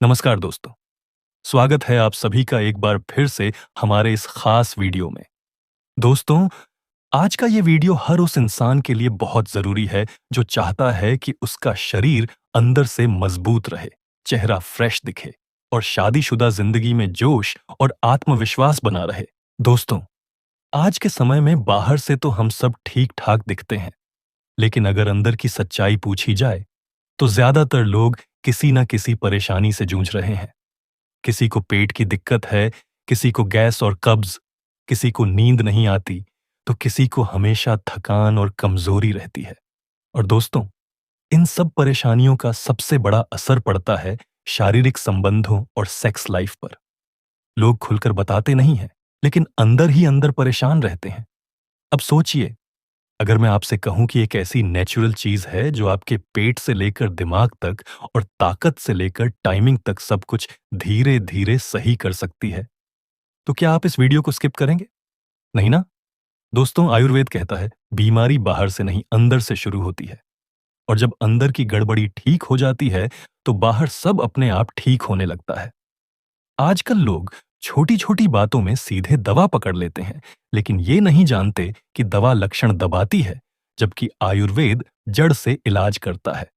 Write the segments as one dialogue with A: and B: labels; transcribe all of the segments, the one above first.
A: नमस्कार दोस्तों, स्वागत है आप सभी का एक बार फिर से हमारे इस खास वीडियो में। दोस्तों, आज का ये वीडियो हर उस इंसान के लिए बहुत ज़रूरी है जो चाहता है कि उसका शरीर अंदर से मजबूत रहे, चेहरा फ्रेश दिखे और शादीशुदा जिंदगी में जोश और आत्मविश्वास बना रहे। दोस्तों, आज के समय में बाहर से तो हम सब ठीक-ठाक दिखते हैं, लेकिन अगर अंदर की सच्चाई पूछी जाए, तो ज़्यादातर लोग किसी न किसी परेशानी से जूझ रहे हैं। किसी को पेट की दिक्कत है, किसी को गैस और कब्ज, किसी को नींद नहीं आती, तो किसी को हमेशा थकान और कमजोरी रहती है। और दोस्तों, इन सब परेशानियों का सबसे बड़ा असर पड़ता है शारीरिक संबंधों और सेक्स लाइफ पर। लोग खुलकर बताते नहीं हैं, लेकिन अंदर ही अंदर परेशान रहते हैं। अब सोचिए, अगर मैं आपसे कहूं कि एक ऐसी नेचुरल चीज है जो आपके पेट से लेकर दिमाग तक और ताकत से लेकर टाइमिंग तक सब कुछ धीरे धीरे सही कर सकती है, तो क्या आप इस वीडियो को स्किप करेंगे? नहीं ना? दोस्तों, आयुर्वेद कहता है बीमारी बाहर से नहीं अंदर से शुरू होती है, और जब अंदर की गड़बड़ी ठीक हो जाती है तो बाहर सब अपने आप ठीक होने लगता है। आजकल लोग छोटी छोटी बातों में सीधे दवा पकड़ लेते हैं, लेकिन ये नहीं जानते कि दवा लक्षण दबाती है, जबकि आयुर्वेद जड़ से इलाज करता है।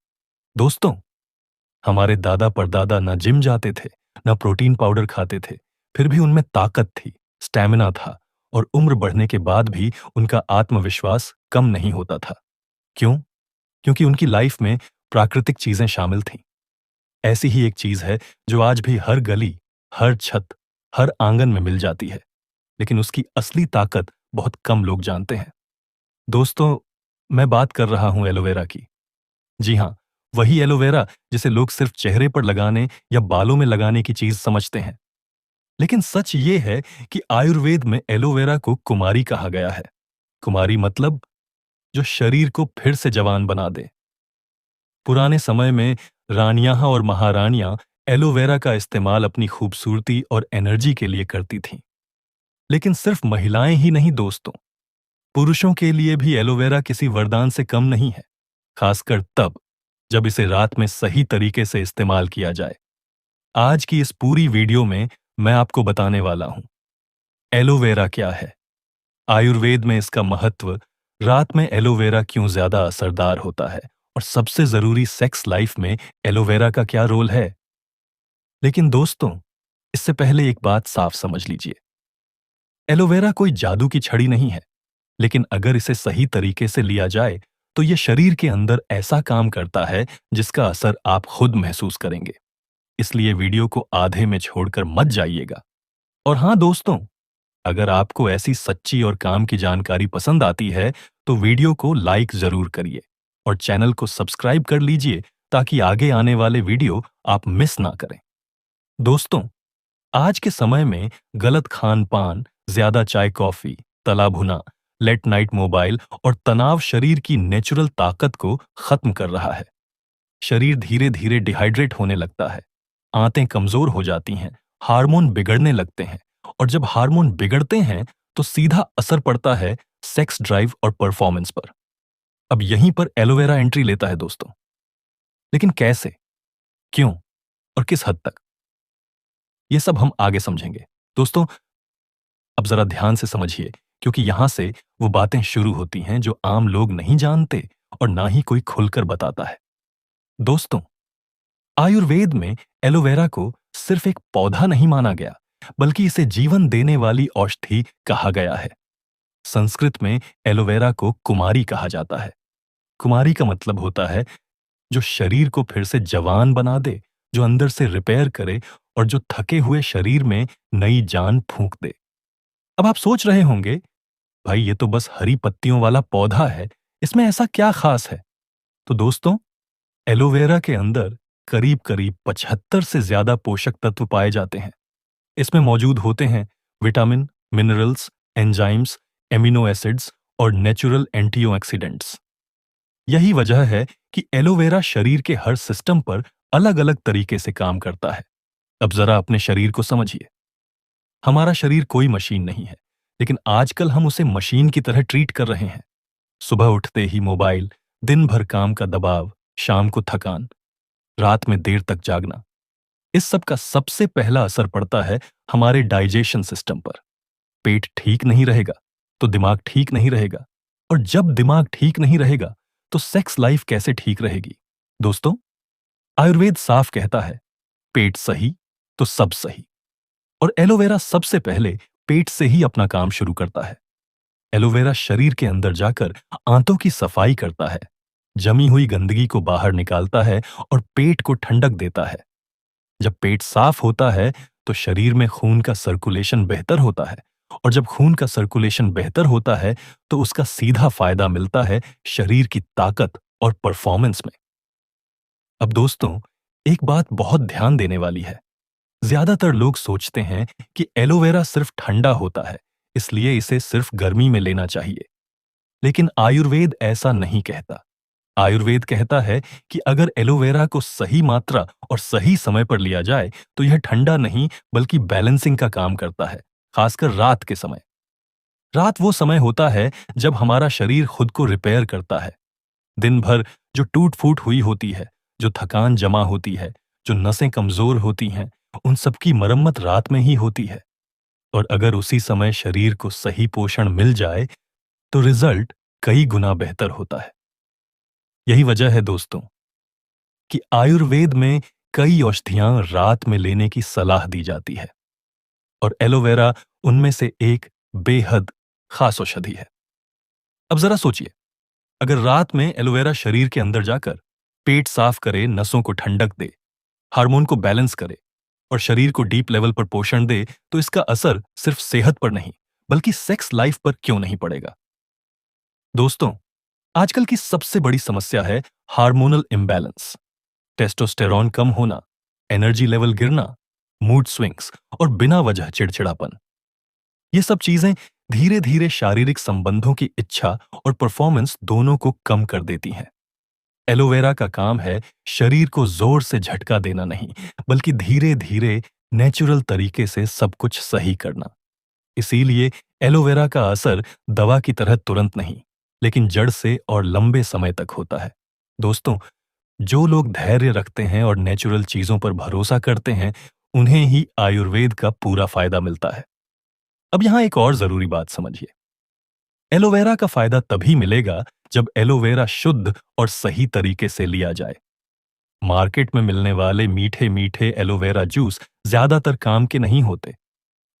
A: दोस्तों, हमारे दादा परदादा ना जिम जाते थे, ना प्रोटीन पाउडर खाते थे, फिर भी उनमें ताकत थी, स्टैमिना था, और उम्र बढ़ने के बाद भी उनका आत्मविश्वास कम नहीं होता था। क्यों? क्योंकि उनकी लाइफ में प्राकृतिक चीजें शामिल थीं। ऐसी ही एक चीज है जो आज भी हर गली, हर छत, हर आंगन में मिल जाती है, लेकिन उसकी असली ताकत बहुत कम लोग जानते हैं। दोस्तों, मैं बात कर रहा हूं एलोवेरा की। जी हाँ, वही एलोवेरा जिसे लोग सिर्फ चेहरे पर लगाने या बालों में लगाने की चीज समझते हैं। लेकिन सच ये है कि आयुर्वेद में एलोवेरा को कुमारी कहा गया है। कुमारी मतलब जो शरीर को फिर से जवान बना दे। पुराने समय में रानियां और महारानियां एलोवेरा का इस्तेमाल अपनी खूबसूरती और एनर्जी के लिए करती थीं। लेकिन सिर्फ महिलाएं ही नहीं दोस्तों, पुरुषों के लिए भी एलोवेरा किसी वरदान से कम नहीं है, खासकर तब जब इसे रात में सही तरीके से इस्तेमाल किया जाए। आज की इस पूरी वीडियो में मैं आपको बताने वाला हूं एलोवेरा क्या है, आयुर्वेद में इसका महत्व, रात में एलोवेरा क्यों ज्यादा असरदार होता है, और सबसे जरूरी सेक्स लाइफ में एलोवेरा का क्या रोल है। लेकिन दोस्तों, इससे पहले एक बात साफ समझ लीजिए, एलोवेरा कोई जादू की छड़ी नहीं है, लेकिन अगर इसे सही तरीके से लिया जाए तो यह शरीर के अंदर ऐसा काम करता है जिसका असर आप खुद महसूस करेंगे। इसलिए वीडियो को आधे में छोड़कर मत जाइएगा। और हां दोस्तों, अगर आपको ऐसी सच्ची और काम की जानकारी पसंद आती है तो वीडियो को लाइक जरूर करिए और चैनल को सब्सक्राइब कर लीजिए, ताकि आगे आने वाले वीडियो आप मिस ना करें। दोस्तों, आज के समय में गलत खान पान, ज्यादा चाय कॉफी, तला भुना, लेट नाइट मोबाइल और तनाव शरीर की नेचुरल ताकत को खत्म कर रहा है। शरीर धीरे धीरे डिहाइड्रेट होने लगता है, आंतें कमजोर हो जाती हैं, हार्मोन बिगड़ने लगते हैं, और जब हार्मोन बिगड़ते हैं तो सीधा असर पड़ता है सेक्स ड्राइव और परफॉर्मेंस पर। अब यहीं पर एलोवेरा एंट्री लेता है दोस्तों। लेकिन कैसे, क्यों और किस हद तक, ये सब हम आगे समझेंगे। दोस्तों, अब जरा ध्यान से समझिए, क्योंकि यहां से वो बातें शुरू होती हैं जो आम लोग नहीं जानते और ना ही कोई खुलकर बताता है। दोस्तों, आयुर्वेद में एलोवेरा को सिर्फ एक पौधा नहीं माना गया, बल्कि इसे जीवन देने वाली औषधि कहा गया है। संस्कृत में एलोवेरा को कुमारी कहा जाता है। कुमारी का मतलब होता है जो शरीर को फिर से जवान बना दे, जो अंदर से रिपेयर करे और जो थके हुए शरीर में नई जान फूंक दे। अब आप सोच रहे होंगे, भाई ये तो बस हरी पत्तियों वाला पौधा है, इसमें ऐसा क्या खास है? तो दोस्तों, एलोवेरा के अंदर करीब करीब 75 से ज्यादा पोषक तत्व पाए जाते हैं। इसमें मौजूद होते हैं vitamin, minerals, enzymes, amino acids और नेचुरल एंटीऑक्सीडेंट्स। यही वजह है कि एलोवेरा शरीर के हर सिस्टम पर अलग अलग तरीके से काम करता है। अब जरा अपने शरीर को समझिए। हमारा शरीर कोई मशीन नहीं है, लेकिन आजकल हम उसे मशीन की तरह ट्रीट कर रहे हैं। सुबह उठते ही मोबाइल, दिन भर काम का दबाव, शाम को थकान, रात में देर तक जागना। इस सब का सबसे पहला असर पड़ता है हमारे डाइजेशन सिस्टम पर। पेट ठीक नहीं रहेगा तो दिमाग ठीक नहीं रहेगा, और जब दिमाग ठीक नहीं रहेगा तो सेक्स लाइफ कैसे ठीक रहेगी? दोस्तों, आयुर्वेद साफ कहता है, पेट सही तो सब सही। और एलोवेरा सबसे पहले पेट से ही अपना काम शुरू करता है। एलोवेरा शरीर के अंदर जाकर आंतों की सफाई करता है, जमी हुई गंदगी को बाहर निकालता है और पेट को ठंडक देता है। जब पेट साफ होता है तो शरीर में खून का सर्कुलेशन बेहतर होता है, और जब खून का सर्कुलेशन बेहतर होता है तो उसका सीधा फायदा मिलता है शरीर की ताकत और परफॉर्मेंस में। अब दोस्तों, एक बात बहुत ध्यान देने वाली है। ज्यादातर लोग सोचते हैं कि एलोवेरा सिर्फ ठंडा होता है, इसलिए इसे सिर्फ गर्मी में लेना चाहिए। लेकिन आयुर्वेद ऐसा नहीं कहता। आयुर्वेद कहता है कि अगर एलोवेरा को सही मात्रा और सही समय पर लिया जाए तो यह ठंडा नहीं बल्कि बैलेंसिंग का काम करता है, खासकर रात के समय। रात वो समय होता है जब हमारा शरीर खुद को रिपेयर करता है। दिन भर जो टूट फूट हुई होती है, जो थकान जमा होती है, जो नसें कमजोर होती हैं, उन सबकी मरम्मत रात में ही होती है। और अगर उसी समय शरीर को सही पोषण मिल जाए तो रिजल्ट कई गुना बेहतर होता है। यही वजह है दोस्तों कि आयुर्वेद में कई औषधियां रात में लेने की सलाह दी जाती है, और एलोवेरा उनमें से एक बेहद खास औषधि है। अब जरा सोचिए, अगर रात में एलोवेरा शरीर के अंदर जाकर पेट साफ करे, नसों को ठंडक दे, हार्मोन को बैलेंस करे और शरीर को डीप लेवल पर पोषण दे, तो इसका असर सिर्फ सेहत पर नहीं बल्कि सेक्स लाइफ पर क्यों नहीं पड़ेगा? दोस्तों, आजकल की सबसे बड़ी समस्या है हार्मोनल इम्बैलेंस। टेस्टोस्टेरॉन कम होना, एनर्जी लेवल गिरना, मूड स्विंग्स और बिना वजह चिड़चिड़ापन। ये सब चीजें धीरे धीरे शारीरिक संबंधों की इच्छा और परफॉर्मेंस दोनों को कम कर देती हैं। एलोवेरा का काम है शरीर को जोर से झटका देना नहीं, बल्कि धीरे धीरे नेचुरल तरीके से सब कुछ सही करना। इसीलिए एलोवेरा का असर दवा की तरह तुरंत नहीं, लेकिन जड़ से और लंबे समय तक होता है। दोस्तों, जो लोग धैर्य रखते हैं और नेचुरल चीजों पर भरोसा करते हैं, उन्हें ही आयुर्वेद का पूरा फायदा मिलता है। अब यहां एक और जरूरी बात समझिए। एलोवेरा का फायदा तभी मिलेगा जब एलोवेरा शुद्ध और सही तरीके से लिया जाए। मार्केट में मिलने वाले मीठे मीठे एलोवेरा जूस ज्यादातर काम के नहीं होते।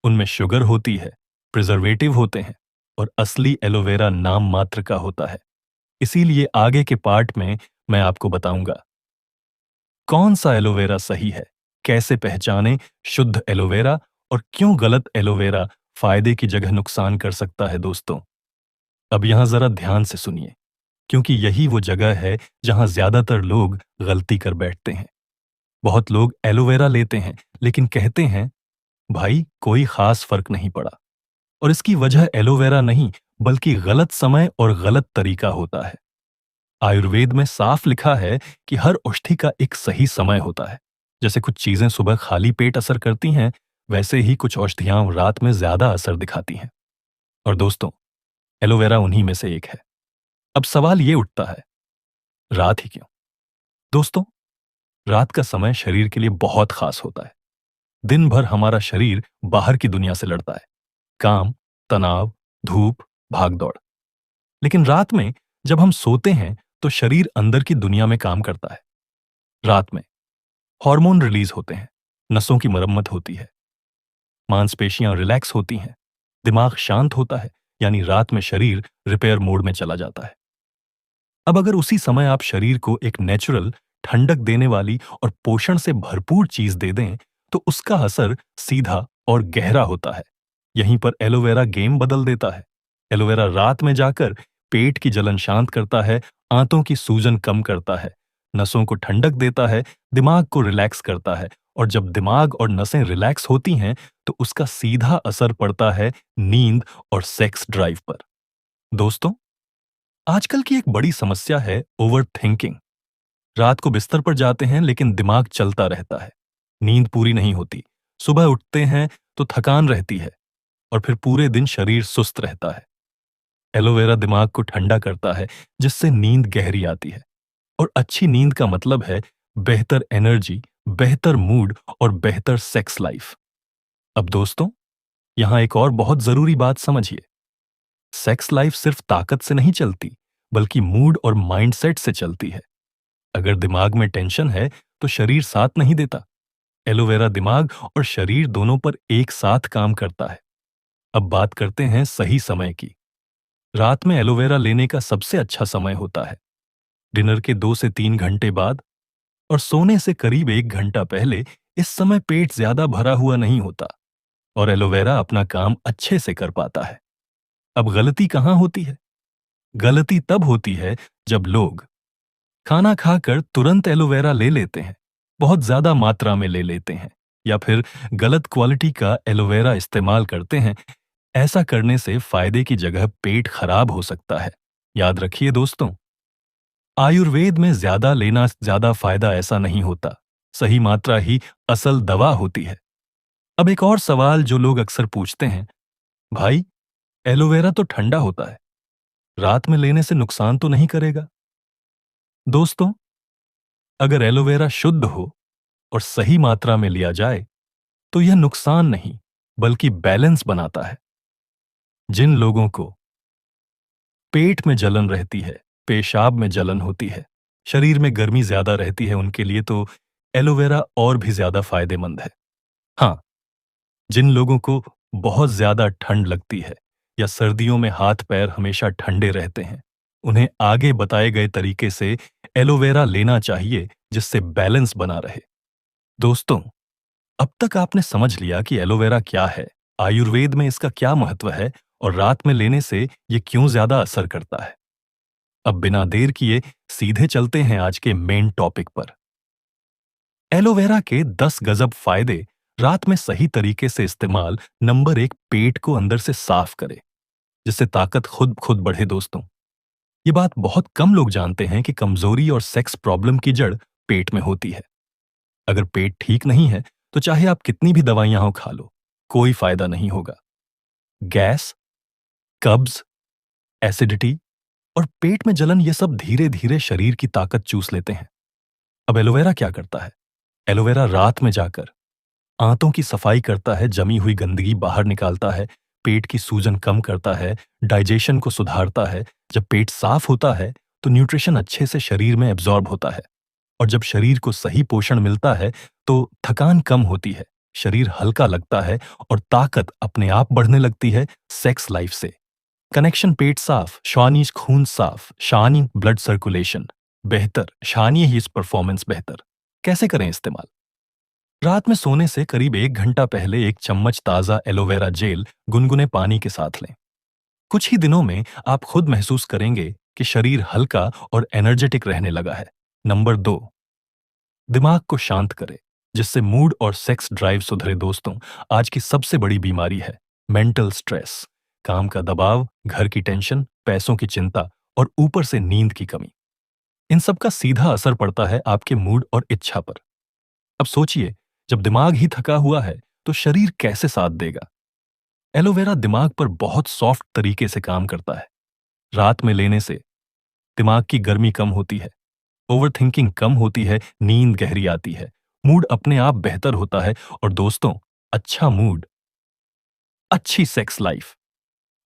A: उनमें शुगर होती है, प्रिजर्वेटिव होते हैं, और असली एलोवेरा नाम मात्र का होता है। इसीलिए आगे के पार्ट में मैं आपको बताऊंगा कौन सा एलोवेरा सही है, कैसे पहचानें शुद्ध एलोवेरा, और क्यों गलत एलोवेरा फायदे की जगह नुकसान कर सकता है। दोस्तों, अब यहां जरा ध्यान से सुनिए, क्योंकि यही वो जगह है जहां ज्यादातर लोग गलती कर बैठते हैं। बहुत लोग एलोवेरा लेते हैं लेकिन कहते हैं, भाई कोई खास फर्क नहीं पड़ा। और इसकी वजह एलोवेरा नहीं बल्कि गलत समय और गलत तरीका होता है। आयुर्वेद में साफ लिखा है कि हर औषधि का एक सही समय होता है। जैसे कुछ चीजें सुबह खाली पेट असर करती हैं, वैसे ही कुछ औषधियां रात में ज्यादा असर दिखाती हैं। और दोस्तों, एलोवेरा उन्हीं में से एक है। अब सवाल ये उठता है, रात ही क्यों? दोस्तों, रात का समय शरीर के लिए बहुत खास होता है। दिन भर हमारा शरीर बाहर की दुनिया से लड़ता है, काम, तनाव, धूप, भागदौड़। लेकिन रात में जब हम सोते हैं तो शरीर अंदर की दुनिया में काम करता है। रात में हार्मोन रिलीज होते हैं, नसों की मरम्मत होती है, मांसपेशियां रिलैक्स होती हैं, दिमाग शांत होता है, यानी रात में शरीर रिपेयर मोड में चला जाता है। अब अगर उसी समय आप शरीर को एक नेचुरल, ठंडक देने वाली और पोषण से भरपूर चीज दे दें तो उसका असर सीधा और गहरा होता है। यहीं पर एलोवेरा गेम बदल देता है। एलोवेरा रात में जाकर पेट की जलन शांत करता है, आंतों की सूजन कम करता है, नसों को ठंडक देता है, दिमाग को रिलैक्स करता है, और जब दिमाग और नसें रिलैक्स होती हैं तो उसका सीधा असर पड़ता है नींद और सेक्स ड्राइव पर। दोस्तों, आजकल की एक बड़ी समस्या है ओवर थिंकिंग। रात को बिस्तर पर जाते हैं लेकिन दिमाग चलता रहता है, नींद पूरी नहीं होती, सुबह उठते हैं तो थकान रहती है, और फिर पूरे दिन शरीर सुस्त रहता है। एलोवेरा दिमाग को ठंडा करता है, जिससे नींद गहरी आती है, और अच्छी नींद का मतलब है बेहतर एनर्जी, बेहतर मूड और बेहतर सेक्स लाइफ। अब दोस्तों, यहां एक और बहुत जरूरी बात समझिए। सेक्स लाइफ सिर्फ ताकत से नहीं चलती, बल्कि मूड और माइंडसेट से चलती है। अगर दिमाग में टेंशन है तो शरीर साथ नहीं देता। एलोवेरा दिमाग और शरीर दोनों पर एक साथ काम करता है। अब बात करते हैं सही समय की। रात में एलोवेरा लेने का सबसे अच्छा समय होता है डिनर के 2 से 3 घंटे बाद, और सोने से करीब 1 घंटा पहले। इस समय पेट ज्यादा भरा हुआ नहीं होता और एलोवेरा अपना काम अच्छे से कर पाता है। अब गलती कहां होती है? गलती तब होती है जब लोग खाना खाकर तुरंत एलोवेरा ले लेते हैं, बहुत ज्यादा मात्रा में ले लेते हैं, या फिर गलत क्वालिटी का एलोवेरा इस्तेमाल करते हैं। ऐसा करने से फायदे की जगह पेट खराब हो सकता है। याद रखिए दोस्तों, आयुर्वेद में ज्यादा लेना ज्यादा फायदा ऐसा नहीं होता। सही मात्रा ही असल दवा होती है। अब एक और सवाल जो लोग अक्सर पूछते हैं, भाई एलोवेरा तो ठंडा होता है, रात में लेने से नुकसान तो नहीं करेगा? दोस्तों, अगर एलोवेरा शुद्ध हो और सही मात्रा में लिया जाए तो यह नुकसान नहीं, बल्कि बैलेंस बनाता है। जिन लोगों को पेट में जलन रहती है, पेशाब में जलन होती है, शरीर में गर्मी ज्यादा रहती है, उनके लिए तो एलोवेरा और भी ज्यादा फायदेमंद है। हाँ, जिन लोगों को बहुत ज्यादा ठंड लगती है या सर्दियों में हाथ पैर हमेशा ठंडे रहते हैं, उन्हें आगे बताए गए तरीके से एलोवेरा लेना चाहिए, जिससे बैलेंस बना रहे। दोस्तों, अब तक आपने समझ लिया कि एलोवेरा क्या है, आयुर्वेद में इसका क्या महत्व है, और रात में लेने से ये क्यों ज्यादा असर करता है। अब बिना देर किए सीधे चलते हैं आज के मेन टॉपिक पर। एलोवेरा के 10 गजब फायदे। रात में सही तरीके से इस्तेमाल। नंबर 1, पेट को अंदर से साफ करे, जिससे ताकत खुद खुद बढ़े। दोस्तों, ये बात बहुत कम लोग जानते हैं कि कमजोरी और सेक्स प्रॉब्लम की जड़ पेट में होती है। अगर पेट ठीक नहीं है तो चाहे आप कितनी भी दवाइयां हो खा लो, कोई फायदा नहीं होगा। गैस, कब्ज, एसिडिटी और पेट में जलन, ये सब धीरे धीरे शरीर की ताकत चूस लेते हैं। अब एलोवेरा क्या करता है? एलोवेरा रात में जाकर आंतों की सफाई करता है, जमी हुई गंदगी बाहर निकालता है, पेट की सूजन कम करता है, डाइजेशन को सुधारता है। जब पेट साफ होता है तो न्यूट्रिशन अच्छे से शरीर में एब्जॉर्ब होता है, और जब शरीर को सही पोषण मिलता है तो थकान कम होती है, शरीर हल्का लगता है और ताकत अपने आप बढ़ने लगती है। सेक्स लाइफ से कनेक्शन। पेट साफ, शानी खून साफ, शानी ब्लड सर्कुलेशन बेहतर, शानी ही परफॉर्मेंस बेहतर। कैसे करें इस्तेमाल? रात में सोने से करीब 1 घंटा पहले 1 चम्मच ताज़ा एलोवेरा जेल गुनगुने पानी के साथ लें। कुछ ही दिनों में आप खुद महसूस करेंगे कि शरीर हल्का और एनर्जेटिक रहने लगा है। नंबर 2, दिमाग को शांत करें, जिससे मूड और सेक्स ड्राइव सुधरे। दोस्तों, आज की सबसे बड़ी बीमारी है मेंटल स्ट्रेस। काम का दबाव, घर की टेंशन, पैसों की चिंता और ऊपर से नींद की कमी। इन सब का सीधा असर पड़ता है आपके मूड और इच्छा पर। अब सोचिए, जब दिमाग ही थका हुआ है तो शरीर कैसे साथ देगा? एलोवेरा दिमाग पर बहुत सॉफ्ट तरीके से काम करता है। रात में लेने से दिमाग की गर्मी कम होती है, ओवरथिंकिंग कम होती है, नींद गहरी आती है, मूड अपने आप बेहतर होता है, और दोस्तों, अच्छा मूड, अच्छी सेक्स लाइफ।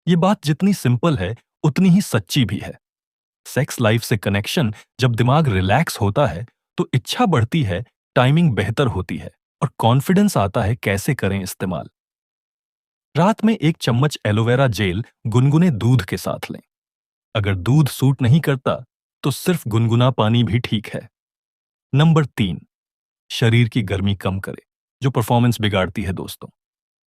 A: ये बात जितनी सिंपल है उतनी ही सच्ची भी है। सेक्स लाइफ से कनेक्शन। जब दिमाग रिलैक्स होता है तो इच्छा बढ़ती है, टाइमिंग बेहतर होती है, और कॉन्फिडेंस आता है। कैसे करें इस्तेमाल? रात में 1 चम्मच एलोवेरा जेल गुनगुने दूध के साथ लें। अगर दूध सूट नहीं करता तो सिर्फ गुनगुना पानी भी ठीक है। नंबर 3, शरीर की गर्मी कम करे, जो परफॉर्मेंस बिगाड़ती है। दोस्तों,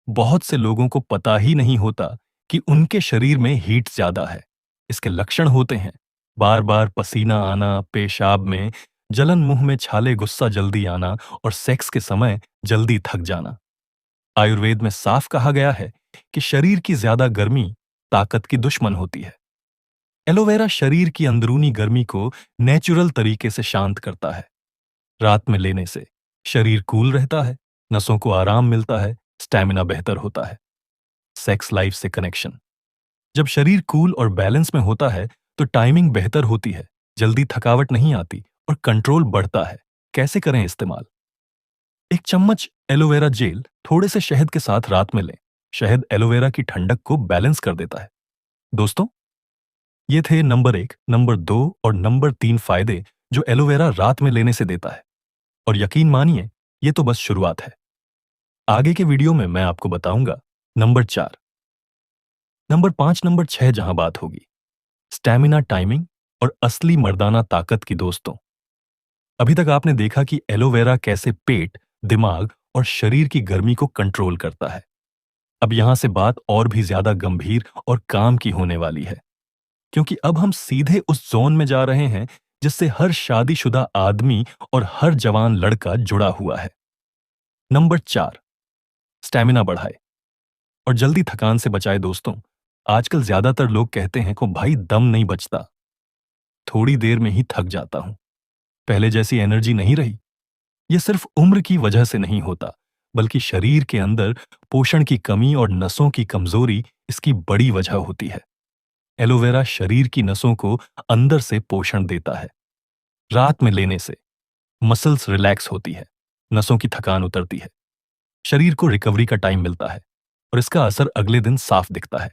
A: बहुत से लोगों को पता ही नहीं होता कि उनके शरीर में हीट ज्यादा है। इसके लक्षण होते हैं बार बार पसीना आना, पेशाब में जलन, मुंह में छाले, गुस्सा जल्दी आना, और सेक्स के समय जल्दी थक जाना। आयुर्वेद में साफ कहा गया है कि शरीर की ज्यादा गर्मी ताकत की दुश्मन होती है। एलोवेरा शरीर की अंदरूनी गर्मी को नेचुरल तरीके से शांत करता है। रात में लेने से शरीर कूल रहता है, नसों को आराम मिलता है, स्टैमिना बेहतर होता है। सेक्स लाइफ से कनेक्शन। जब शरीर कूल और बैलेंस में होता है तो टाइमिंग बेहतर होती है, जल्दी थकावट नहीं आती और कंट्रोल बढ़ता है। कैसे करें इस्तेमाल? एक चम्मच एलोवेरा जेल थोड़े से शहद के साथ रात में लें। शहद एलोवेरा की ठंडक को बैलेंस कर देता है। दोस्तों, ये थे नंबर 1, नंबर 2 और नंबर 3 फायदे जो एलोवेरा रात में लेने से देता है। और यकीन मानिए, ये तो बस शुरुआत है। आगे के वीडियो में मैं आपको बताऊंगा नंबर 4, नंबर 5, नंबर 6 जहां बात होगी स्टैमिना, टाइमिंग और असली मर्दाना ताकत की। दोस्तों, अभी तक आपने देखा कि एलोवेरा कैसे पेट, दिमाग और शरीर की गर्मी को कंट्रोल करता है। अब यहां से बात और भी ज्यादा गंभीर और काम की होने वाली है, क्योंकि अब हम सीधे उस जोन में जा रहे हैं जिससे हर शादीशुदा आदमी और हर जवान लड़का जुड़ा हुआ है। नंबर 4, स्टैमिना बढ़ाए और जल्दी थकान से बचाए। दोस्तों, आजकल ज्यादातर लोग कहते हैं को भाई दम नहीं बचता, थोड़ी देर में ही थक जाता हूं, पहले जैसी एनर्जी नहीं रही। यह सिर्फ उम्र की वजह से नहीं होता, बल्कि शरीर के अंदर पोषण की कमी और नसों की कमजोरी इसकी बड़ी वजह होती है। एलोवेरा शरीर की नसों को अंदर से पोषण देता है। रात में लेने से मसल्स रिलैक्स होती है, नसों की थकान उतरती है, शरीर को रिकवरी का टाइम मिलता है और इसका असर अगले दिन साफ दिखता है।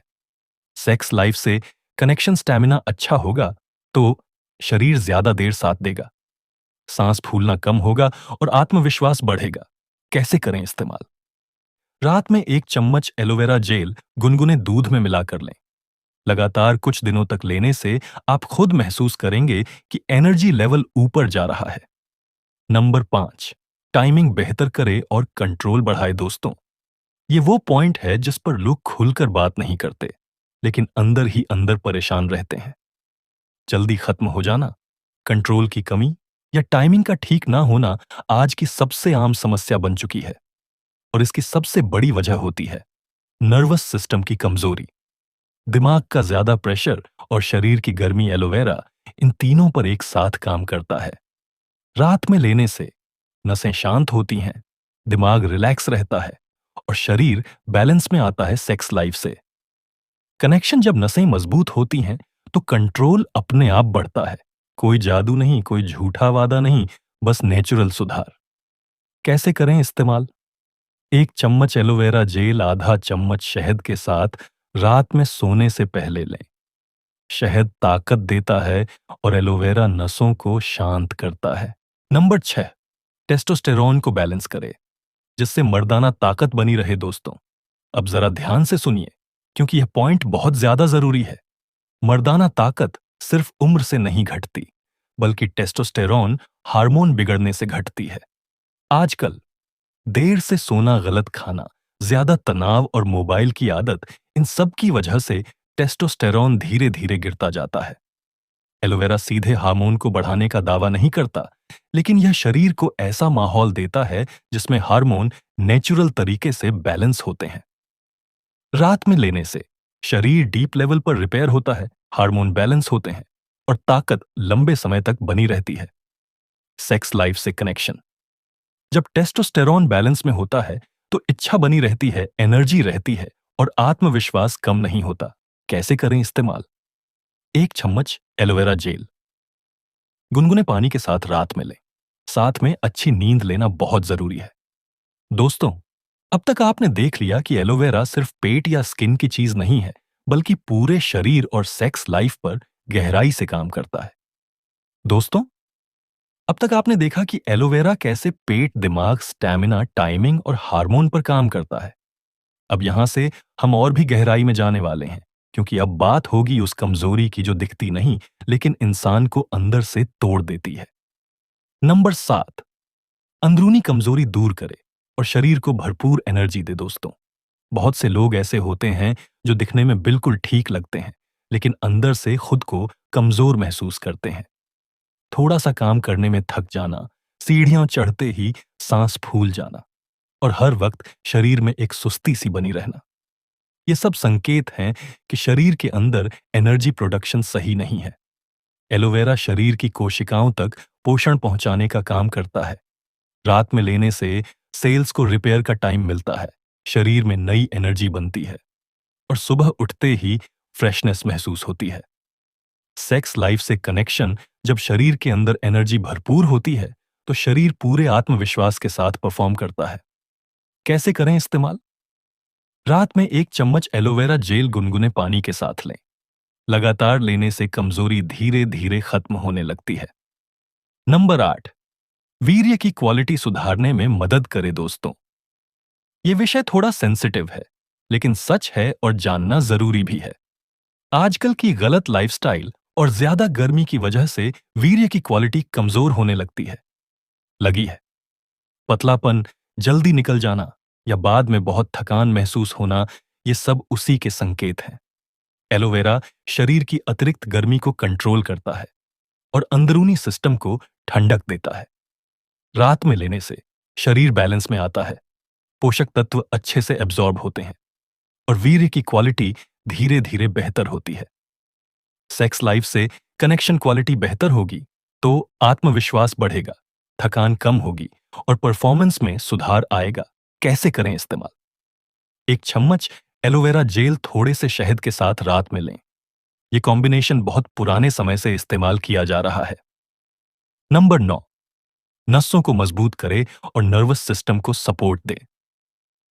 A: सेक्स लाइफ से कनेक्शन, स्टैमिना अच्छा होगा तो शरीर ज्यादा देर साथ देगा, सांस फूलना कम होगा और आत्मविश्वास बढ़ेगा। कैसे करें इस्तेमाल? रात में 1 चम्मच एलोवेरा जेल गुनगुने दूध में मिलाकर लें। लगातार कुछ दिनों तक लेने से आप खुद महसूस करेंगे कि एनर्जी लेवल ऊपर जा रहा है। नंबर 5, टाइमिंग बेहतर करे और कंट्रोल बढ़ाए। दोस्तों, ये वो पॉइंट है जिस पर लोग खुलकर बात नहीं करते, लेकिन अंदर ही अंदर परेशान रहते हैं। जल्दी खत्म हो जाना, कंट्रोल की कमी या टाइमिंग का ठीक ना होना आज की सबसे आम समस्या बन चुकी है। और इसकी सबसे बड़ी वजह होती है नर्वस सिस्टम की कमजोरी, दिमाग का ज्यादा प्रेशर और शरीर की गर्मी। एलोवेरा इन तीनों पर एक साथ काम करता है। रात में लेने से नसें शांत होती हैं, दिमाग रिलैक्स रहता है और शरीर बैलेंस में आता है। सेक्स लाइफ से कनेक्शन जब नसें मजबूत होती हैं तो कंट्रोल अपने आप बढ़ता है। कोई जादू नहीं, कोई झूठा वादा नहीं, बस नेचुरल सुधार। कैसे करें इस्तेमाल? 1 चम्मच एलोवेरा जेल आधा चम्मच शहद के साथ रात में सोने से पहले लें। शहद ताकत देता है और एलोवेरा नसों को शांत करता है। नंबर 6, टेस्टोस्टेरोन को बैलेंस करे जिससे मर्दाना ताकत बनी रहे। दोस्तों, अब जरा ध्यान से सुनिए, क्योंकि यह पॉइंट बहुत ज्यादा जरूरी है। मर्दाना ताकत सिर्फ उम्र से नहीं घटती, बल्कि टेस्टोस्टेरोन हार्मोन बिगड़ने से घटती है। आजकल देर से सोना, गलत खाना, ज्यादा तनाव और मोबाइल की आदत, इन सब की वजह से टेस्टोस्टेरोन धीरे धीरे गिरता जाता है। एलोवेरा सीधे हार्मोन को बढ़ाने का दावा नहीं करता, लेकिन यह शरीर को ऐसा माहौल देता है जिसमें हार्मोन नेचुरल तरीके से बैलेंस होते हैं। रात में लेने से शरीर डीप लेवल पर रिपेयर होता है, हार्मोन बैलेंस होते हैं और ताकत लंबे समय तक बनी रहती है। सेक्स लाइफ से कनेक्शन, जब टेस्टोस्टेरोन बैलेंस में होता है तो इच्छा बनी रहती है, एनर्जी रहती है और आत्मविश्वास कम नहीं होता। कैसे करें इस्तेमाल? 1 चम्मच एलोवेरा जेल गुनगुने पानी के साथ रात में लें। साथ में अच्छी नींद लेना बहुत जरूरी है। दोस्तों, अब तक आपने देख लिया कि एलोवेरा सिर्फ पेट या स्किन की चीज नहीं है, बल्कि पूरे शरीर और सेक्स लाइफ पर गहराई से काम करता है। दोस्तों, अब तक आपने देखा कि एलोवेरा कैसे पेट, दिमाग, स्टैमिना, टाइमिंग और हार्मोन पर काम करता है। अब यहां से हम और भी गहराई में जाने वाले हैं, क्योंकि अब बात होगी उस कमजोरी की जो दिखती नहीं, लेकिन इंसान को अंदर से तोड़ देती है। नंबर 7, अंदरूनी कमजोरी दूर करे और शरीर को भरपूर एनर्जी दे। दोस्तों, बहुत से लोग ऐसे होते हैं जो दिखने में बिल्कुल ठीक लगते हैं, लेकिन अंदर से खुद को कमजोर महसूस करते हैं। थोड़ा सा काम करने में थक जाना, सीढ़ियां चढ़ते ही सांस फूल जाना और हर वक्त शरीर में एक सुस्ती सी बनी रहना, ये सब संकेत हैं कि शरीर के अंदर एनर्जी प्रोडक्शन सही नहीं है। एलोवेरा शरीर की कोशिकाओं तक पोषण पहुंचाने का काम करता है। रात में लेने से सेल्स को रिपेयर का टाइम मिलता है, शरीर में नई एनर्जी बनती है और सुबह उठते ही फ्रेशनेस महसूस होती है। सेक्स लाइफ से कनेक्शन, जब शरीर के अंदर एनर्जी भरपूर होती है तो शरीर पूरे आत्मविश्वास के साथ परफॉर्म करता है। कैसे करें इस्तेमाल? रात में 1 चम्मच एलोवेरा जेल गुनगुने पानी के साथ लें। लगातार लेने से कमजोरी धीरे धीरे खत्म होने लगती है। नंबर 8, वीर्य की क्वालिटी सुधारने में मदद करे दोस्तों। ये विषय थोड़ा सेंसिटिव है, लेकिन सच है और जानना जरूरी भी है। आजकल की गलत लाइफस्टाइल और ज्यादा गर्मी की वजह से वीर्य की क्वालिटी कमजोर होने लगती है। लगी है। पतलापन, जल्दी निकल जाना या बाद में बहुत थकान महसूस होना, ये सब उसी के संकेत हैं। एलोवेरा शरीर की अतिरिक्त गर्मी को कंट्रोल करता है और अंदरूनी सिस्टम को ठंडक देता है। रात में लेने से शरीर बैलेंस में आता है, पोषक तत्व अच्छे से एब्जॉर्ब होते हैं और वीर्य की क्वालिटी धीरे धीरे बेहतर होती है। सेक्स लाइफ से कनेक्शन क्वालिटी बेहतर होगी तो आत्मविश्वास बढ़ेगा, थकान कम होगी और परफॉर्मेंस में सुधार आएगा। कैसे करें इस्तेमाल? 1 चम्मच एलोवेरा जेल थोड़े से शहद के साथ रात में लें। यह कॉम्बिनेशन बहुत पुराने समय से इस्तेमाल किया जा रहा है। नंबर 9, नसों को मजबूत करे और नर्वस सिस्टम को सपोर्ट दे।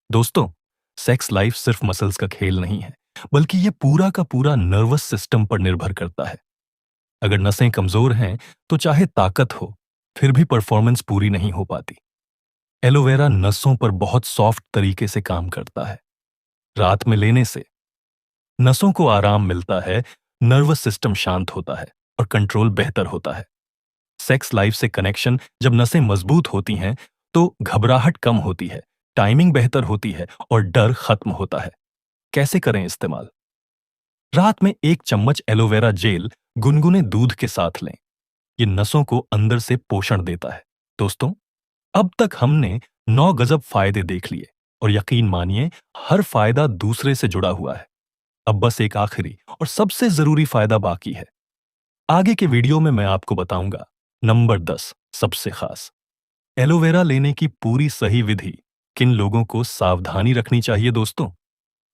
A: दोस्तों, सेक्स लाइफ सिर्फ मसल्स का खेल नहीं है, बल्कि यह पूरा का पूरा नर्वस सिस्टम पर निर्भर करता है। अगर नसें कमजोर हैं, तो चाहे ताकत हो, फिर भी परफॉर्मेंस पूरी नहीं हो पाती। एलोवेरा नसों पर बहुत सॉफ्ट तरीके से काम करता है। रात में लेने से नसों को आराम मिलता है, नर्वस सिस्टम शांत होता है और कंट्रोल बेहतर होता है। सेक्स लाइफ से कनेक्शन जब नसें मजबूत होती हैं, तो घबराहट कम होती है, टाइमिंग बेहतर होती है और डर खत्म होता है। कैसे करें इस्तेमाल? रात में 1 चम्मच एलोवेरा जेल गुनगुने दूध के साथ लें। ये नसों को अंदर से पोषण देता है। दोस्तों, अब तक हमने 9 गजब फायदे देख लिए और यकीन मानिए, हर फायदा दूसरे से जुड़ा हुआ है। अब बस एक आखिरी और सबसे जरूरी फायदा बाकी है। आगे के वीडियो में मैं आपको बताऊंगा। नंबर 10, सबसे खास एलोवेरा लेने की पूरी सही विधि। किन लोगों को सावधानी रखनी चाहिए दोस्तों?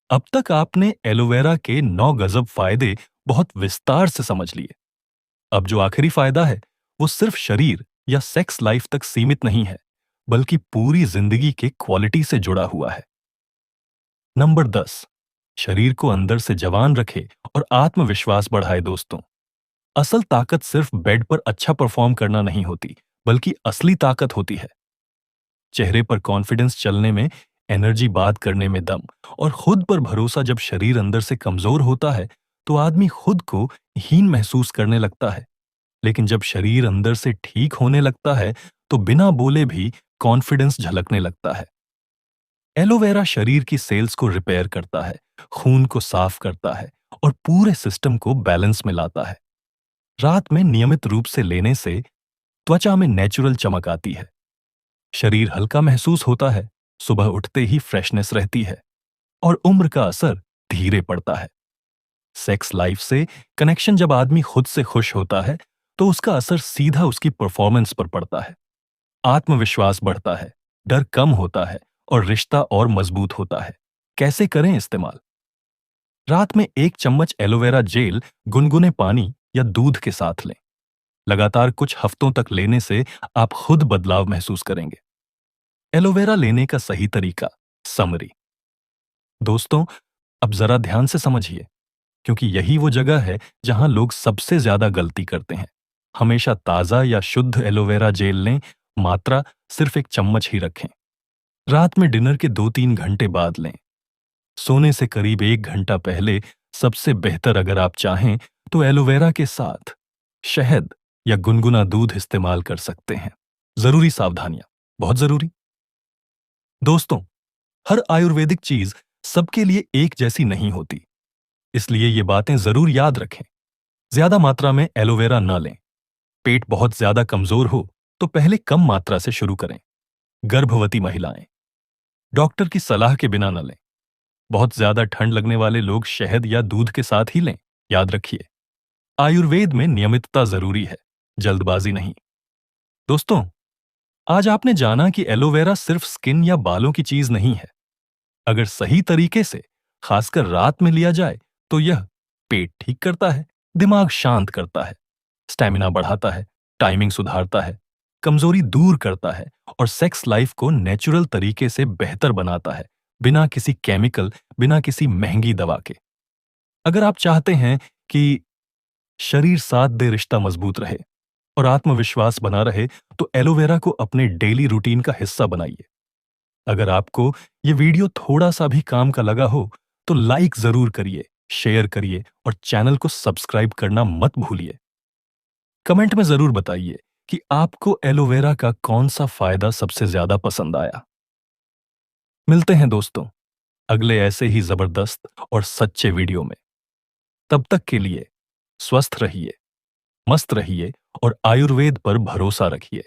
A: अब तक आपने एलोवेरा के 9 गजब फायदे बहुत विस्तार से समझ लिए। अब जो आखिरी फायदा है, वो सिर्फ शरीर या सेक्स लाइफ तक सीमित नहीं है, बल्कि पूरी जिंदगी के क्वालिटी से जुड़ा हुआ है। नंबर 10, शरीर को अंदर से जवान रखे और आत्मविश्वास बढ़ाए दोस्तों। असल ताकत सिर्फ बेड पर अच्छा परफॉर्म करना नहीं होती, बल्कि असली ताकत होती है चेहरे पर कॉन्फिडेंस, चलने में एनर्जी, बात करने में दम और खुद पर भरोसा। जब शरीर अंदर से कमजोर होता है, तो आदमी खुद को हीन महसूस करने लगता है। लेकिन जब शरीर अंदर से ठीक होने लगता है, तो बिना बोले भी कॉन्फिडेंस झलकने लगता है। एलोवेरा शरीर की सेल्स को रिपेयर करता है, खून को साफ करता है और पूरे सिस्टम को बैलेंस में लाता है। रात में नियमित रूप से लेने से त्वचा में नेचुरल चमक आती है, शरीर हल्का महसूस होता है, सुबह उठते ही फ्रेशनेस रहती है और उम्र का असर धीरे पड़ता है। सेक्स लाइफ से कनेक्शन जब आदमी खुद से खुश होता है, तो उसका असर सीधा उसकी परफॉर्मेंस पर पड़ता है। आत्मविश्वास बढ़ता है, डर कम होता है और रिश्ता और मजबूत होता है। कैसे करें इस्तेमाल? रात में 1 चम्मच एलोवेरा जेल गुनगुने पानी या दूध के साथ लें। लगातार कुछ हफ्तों तक लेने से आप खुद बदलाव महसूस करेंगे। एलोवेरा लेने का सही तरीका, समरी। दोस्तों, अब जरा ध्यान से समझिए, क्योंकि यही वो जगह है जहां लोग सबसे ज्यादा गलती करते हैं। हमेशा ताजा या शुद्ध एलोवेरा जेल लें, मात्रा सिर्फ 1 चम्मच ही रखें। रात में डिनर के 2-3 घंटे बाद लें। सोने से करीब 1 घंटा पहले सबसे बेहतर। अगर आप चाहें तो एलोवेरा के साथ शहद या गुनगुना दूध इस्तेमाल कर सकते हैं। जरूरी सावधानियां, बहुत जरूरी। दोस्तों, हर आयुर्वेदिक चीज सबके लिए एक जैसी नहीं होती, इसलिए ये बातें जरूर याद रखें। ज्यादा मात्रा में एलोवेरा न लें। पेट बहुत ज्यादा कमजोर हो तो पहले कम मात्रा से शुरू करें। गर्भवती महिलाएं डॉक्टर की सलाह के बिना न लें। बहुत ज्यादा ठंड लगने वाले लोग शहद या दूध के साथ ही लें। याद रखिए, आयुर्वेद में नियमितता जरूरी है, जल्दबाजी नहीं। दोस्तों, आज आपने जाना कि एलोवेरा सिर्फ स्किन या बालों की चीज नहीं है। अगर सही तरीके से, खासकर रात में लिया जाए, तो यह पेट ठीक करता है, दिमाग शांत करता है, स्टैमिना बढ़ाता है, टाइमिंग सुधारता है कमजोरी दूर करता है और सेक्स लाइफ को नेचुरल तरीके से बेहतर बनाता है, बिना किसी केमिकल, बिना किसी महंगी दवा के। अगर आप चाहते हैं कि शरीर साथ दे, रिश्ता मजबूत रहे और आत्मविश्वास बना रहे, तो एलोवेरा को अपने डेली रूटीन का हिस्सा बनाइए। अगर आपको ये वीडियो थोड़ा सा भी काम का लगा हो, तो लाइक जरूर करिए, शेयर करिए और चैनल को सब्सक्राइब करना मत भूलिए। कमेंट में जरूर बताइए कि आपको एलोवेरा का कौन सा फायदा सबसे ज्यादा पसंद आया। मिलते हैं दोस्तों अगले ऐसे ही जबरदस्त और सच्चे वीडियो में। तब तक के लिए स्वस्थ रहिए, मस्त रहिए और आयुर्वेद पर भरोसा रखिए।